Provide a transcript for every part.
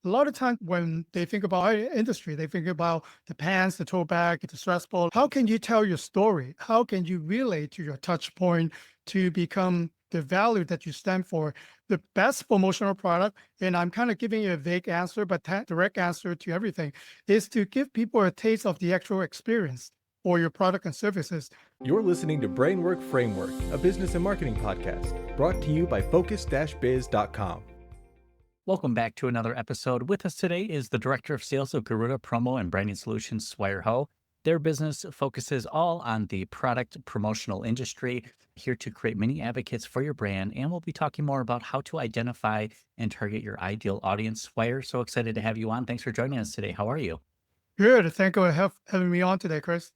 A lot of times when they think about our industry, they think about the pants, the tote bag, the stress ball. How can you tell your story? How can you relate to your touch point to become the value that you stand for? The best promotional product, and I'm kind of giving you a vague answer, but direct answer to everything, is to give people a taste of the actual experience or your product and services. You're listening to Brainwork Framework, a business and marketing podcast brought to you by focus-biz.com. Welcome back to another episode. With us today is the Director of Sales of Garuda Promo and Branding Solutions, Swire Ho. Their business focuses all on the product promotional industry, here to create many advocates for your brand. And we'll be talking more about how to identify and target your ideal audience. Swire, so excited to have you on. Thanks for joining us today. How are you? Good. Thank you for having me on today, Chris.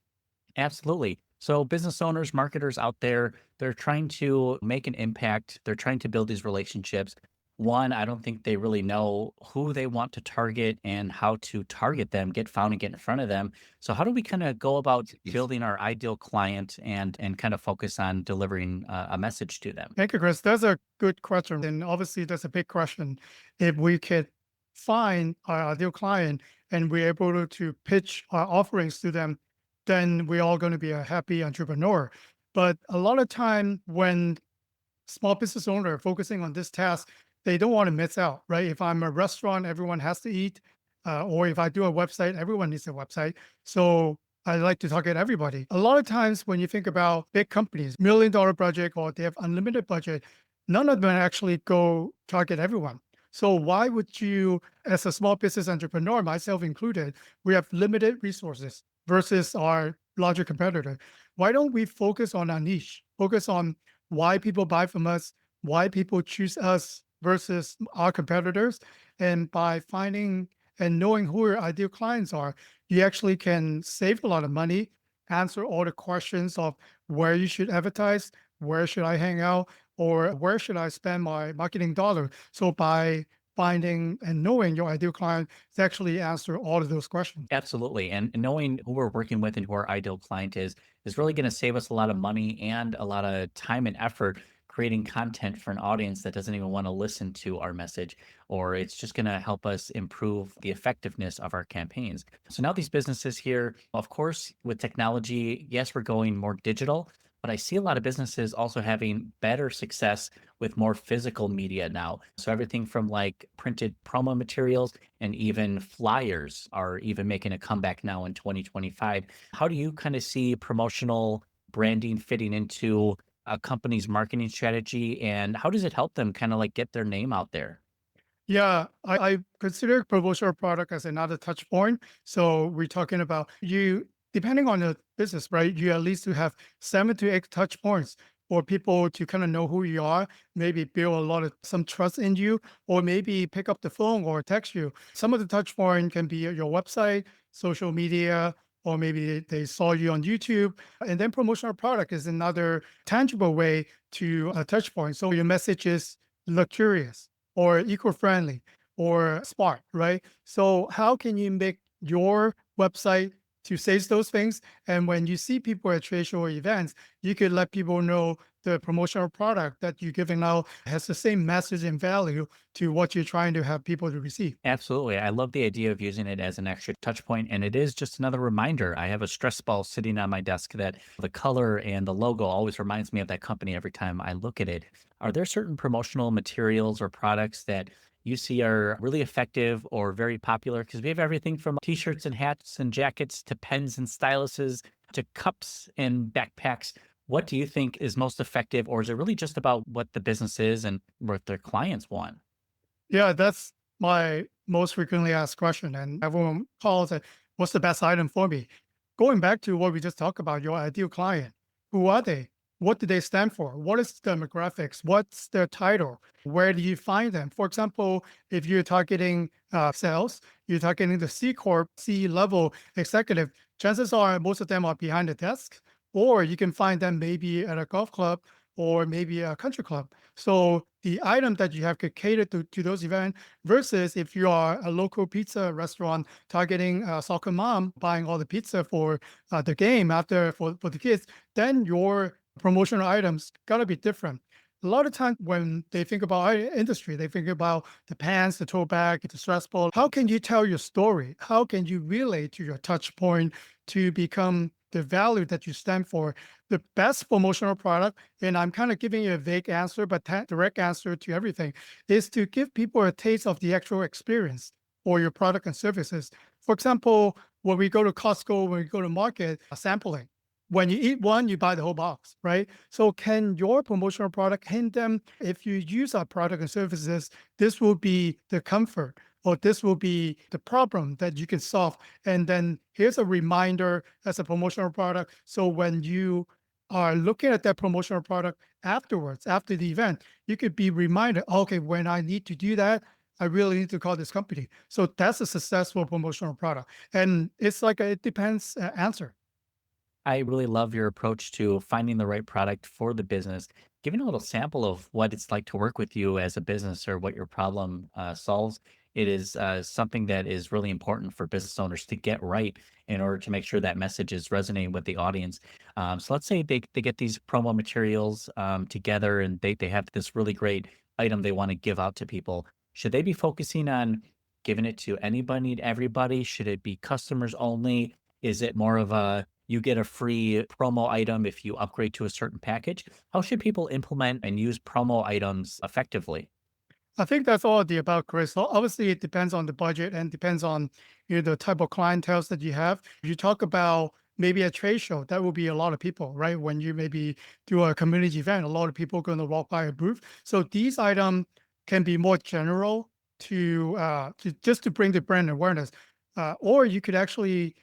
Absolutely. So business owners, marketers out there, they're trying to make an impact. They're trying to build these relationships. One, I don't think they really know who they want to target and how to target them, get found and get in front of them. So how do we kind of go about building our ideal client and kind of focus on delivering a message to them? Thank you, Chris. That's a good question. And obviously, that's a big question. If we could find our ideal client and we're able to pitch our offerings to them, then we're all going to be a happy entrepreneur. But a lot of time when small business owner are focusing on this task, they don't want to miss out, right? If I'm a restaurant, everyone has to eat. Or if I do a website, everyone needs a website. So I like to target everybody. A lot of times when you think about big companies, $1 million project, or they have unlimited budget, none of them actually go target everyone. So why would you, as a small business entrepreneur, myself included, we have limited resources versus our larger competitor. Why don't we focus on our niche, focus on why people buy from us, why people choose us versus our competitors? And by finding and knowing who your ideal clients are, you actually can save a lot of money, answer all the questions of where you should advertise, where should I hang out, or where should I spend my marketing dollar. So by finding and knowing your ideal client, it's actually answer all of those questions. Absolutely. And knowing who we're working with and who our ideal client is really going to save us a lot of money and a lot of time and effort creating content for an audience that doesn't even want to listen to our message, or it's just going to help us improve the effectiveness of our campaigns. So now these businesses here, of course, with technology, yes, we're going more digital, but I see a lot of businesses also having better success with more physical media now. So everything from like printed promo materials and even flyers are even making a comeback now in 2025. How do you kind of see promotional branding fitting into a company's marketing strategy, and how does it help them kind of like get their name out there? Yeah, I consider promotional product as another touch point. So we're talking about you, depending on the business, right? You at least to have 7 to 8 touch points for people to kind of know who you are, maybe build a lot of some trust in you, or maybe pick up the phone or text you. Some of the touch point can be your website, social media, or maybe they saw you on YouTube. And then promotional product is another tangible way to a touch point. So your message is luxurious or eco-friendly or smart, right? So how can you make your website to say those things? And when you see people at trade show or events, you could let people know the promotional product that you're giving out has the same message and value to what you're trying to have people to receive. Absolutely. I love the idea of using it as an extra touch point. And it is just another reminder. I have a stress ball sitting on my desk that the color and the logo always reminds me of that company every time I look at it. Are there certain promotional materials or products that you see are really effective or very popular? Because we have everything from t-shirts and hats and jackets to pens and styluses to cups and backpacks. What do you think is most effective, or is it really just about what the business is and what their clients want? Yeah, that's my most frequently asked question. And everyone calls it, what's the best item for me? Going back to what we just talked about, your ideal client, who are they? What do they stand for? What is the demographics? What's their title? Where do you find them? For example, if you're targeting sales, you're targeting the C Corp, C level executive, chances are most of them are behind the desk, or you can find them maybe at a golf club or maybe a country club. So the item that you have could cater to those events versus if you are a local pizza restaurant targeting a soccer mom buying all the pizza for the game after for the kids, then your promotional items gotta be different. A lot of times when they think about our industry, they think about the pants, the tote bag, the stress ball. How can you tell your story? How can you relate to your touch point to become the value that you stand for? The best promotional product, and I'm kind of giving you a vague answer, but direct answer to everything, is to give people a taste of the actual experience or your product and services. For example, when we go to Costco, when we go to market, sampling. When you eat one, you buy the whole box, right? So can your promotional product hint them, if you use our product and services, this will be the comfort or this will be the problem that you can solve. And then here's a reminder as a promotional product. So when you are looking at that promotional product afterwards, after the event, you could be reminded, okay, when I need to do that, I really need to call this company. So that's a successful promotional product. And it's like a, it depends answer. I really love your approach to finding the right product for the business, giving a little sample of what it's like to work with you as a business or what your problem solves. It is something that is really important for business owners to get right in order to make sure that message is resonating with the audience. So let's say they get these promo materials together and they have this really great item they want to give out to people. Should they be focusing on giving it to anybody and everybody? Should it be customers only? Is it more of a you get a free promo item if you upgrade to a certain package? How should people implement and use promo items effectively? I think that's all of the above, Chris. So obviously, it depends on the budget and depends on the type of clientele that you have. If you talk about maybe a trade show, that will be a lot of people, right? When you maybe do a community event, a lot of people are going to walk by a booth. So these items can be more general to just to bring the brand awareness, or you could actually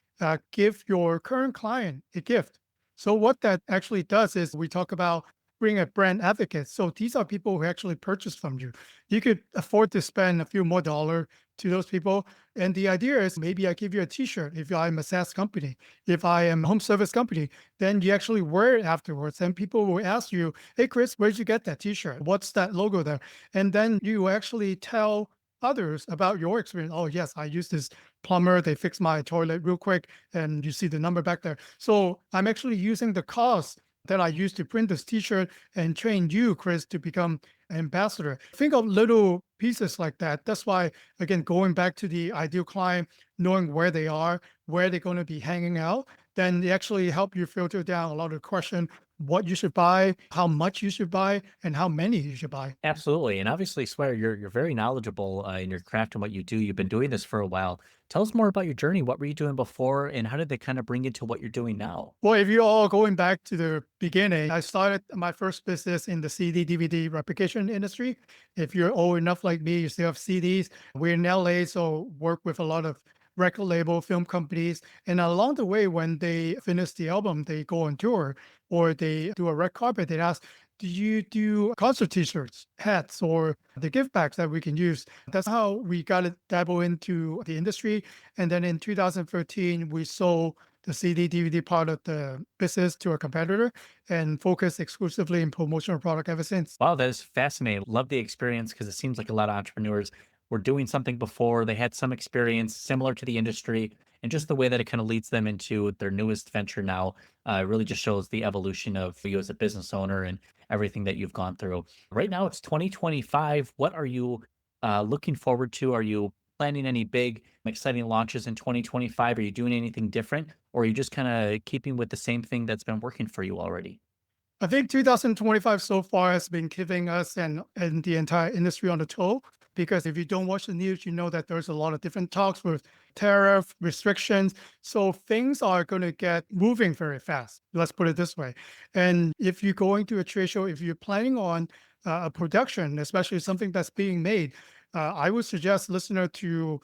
give your current client a gift. So what that actually does is we talk about bring a brand advocate. So these are people who actually purchase from you. You could afford to spend a few more dollar to those people. And the idea is maybe I give you a t-shirt if I'm a SaaS company. If I am a home service company, then you actually wear it afterwards. And people will ask you, hey, Chris, where'd you get that t-shirt? What's that logo there? And then you actually tell others about your experience. Oh, yes, I use this plumber. They fixed my toilet real quick. And you see the number back there. So I'm actually using the cost that I used to print this t-shirt and train you, Chris, to become an ambassador. Think of little pieces like that. That's why, again, going back to the ideal client, knowing where they are, where they're going to be hanging out, then they actually help you filter down a lot of question, what you should buy, how much you should buy, and how many you should buy. Absolutely. And obviously, Swear, you're very knowledgeable in your craft and what you do. You've been doing this for a while. Tell us more about your journey. What were you doing before, and how did they kind of bring you to what you're doing now? Well, if you're all going back to the beginning, I started my first business in the CD, DVD replication industry. If you're old enough like me, you still have CDs. We're in LA, so work with a lot of record label film companies. And along the way, when they finish the album, they go on tour or they do a red carpet, they ask, do you do concert t-shirts, hats, or the gift bags that we can use? That's how we got to dabble into the industry. And then in 2013, we sold the CD DVD part of the business to a competitor and focus exclusively in promotional product ever since. Wow, that is fascinating. Love the experience because it seems like a lot of entrepreneurs were doing something before. They had some experience similar to the industry, and just the way that it kind of leads them into their newest venture now really just shows the evolution of you as a business owner and everything that you've gone through. Right now, it's 2025. What are you looking forward to? Are you planning any big, exciting launches in 2025? Are you doing anything different, or are you just kind of keeping with the same thing that's been working for you already? I think 2025 so far has been giving us and the entire industry on the toe. Because if you don't watch the news, you know that there's a lot of different talks with tariff restrictions. So things are going to get moving very fast. Let's put it this way. And if you're going to a trade show, if you're planning on a production, especially something that's being made, I would suggest listener to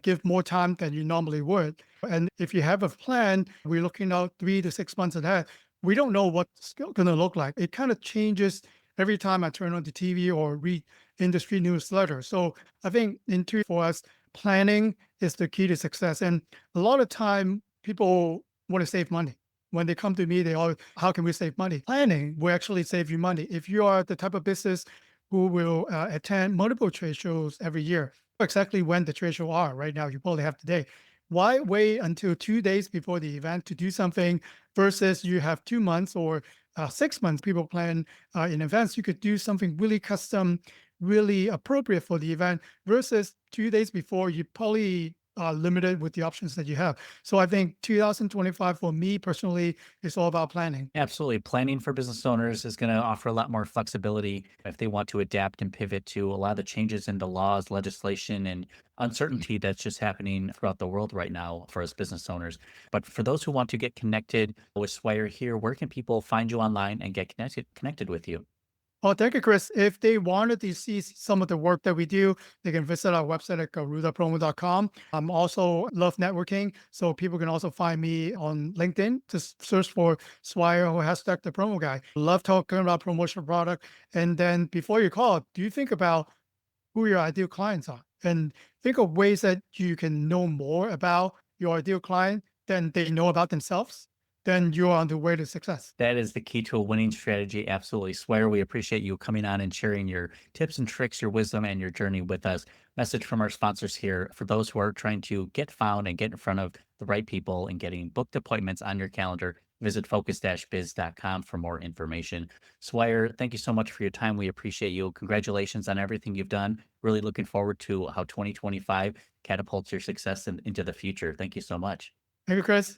give more time than you normally would. And if you have a plan, we're looking out 3 to 6 months ahead. We don't know what's going to look like. It kind of changes every time I turn on the TV or read industry newsletter. So I think for us, planning is the key to success. And a lot of time people want to save money. When they come to me, they always, how can we save money? Planning will actually save you money. If you are the type of business who will attend multiple trade shows every year, exactly when the trade show are right now, you probably have today. Why wait until 2 days before the event to do something versus you have 2 months or 6 months. People plan in advance. You could do something really custom, really appropriate for the event versus 2 days before. You probably are limited with the options that you have. So I think 2025 for me personally is all about planning. Absolutely. Planning for business owners is going to offer a lot more flexibility if they want to adapt and pivot to a lot of the changes in the laws, legislation, and uncertainty that's just happening throughout the world right now for us business owners. But for those who want to get connected with Swire here, where can people find you online and get connected with you? Oh, thank you, Chris. If they wanted to see some of the work that we do, they can visit our website at garudapromo.com. I'm also love networking, so people can also find me on LinkedIn. Just search for Swire or hashtag the promo guy. Love talking about promotional product. And then before you call, do you think about who your ideal clients are and think of ways that you can know more about your ideal client than they know about themselves? Then you're on the way to success. That is the key to a winning strategy. Absolutely. Swear, we appreciate you coming on and sharing your tips and tricks, your wisdom, and your journey with us. Message from our sponsors here for those who are trying to get found and get in front of the right people and getting booked appointments on your calendar. Visit focus-biz.com for more information. Swire, thank you so much for your time. We appreciate you. Congratulations on everything you've done. Really looking forward to how 2025 catapults your success into the future. Thank you so much. Thank you, Chris.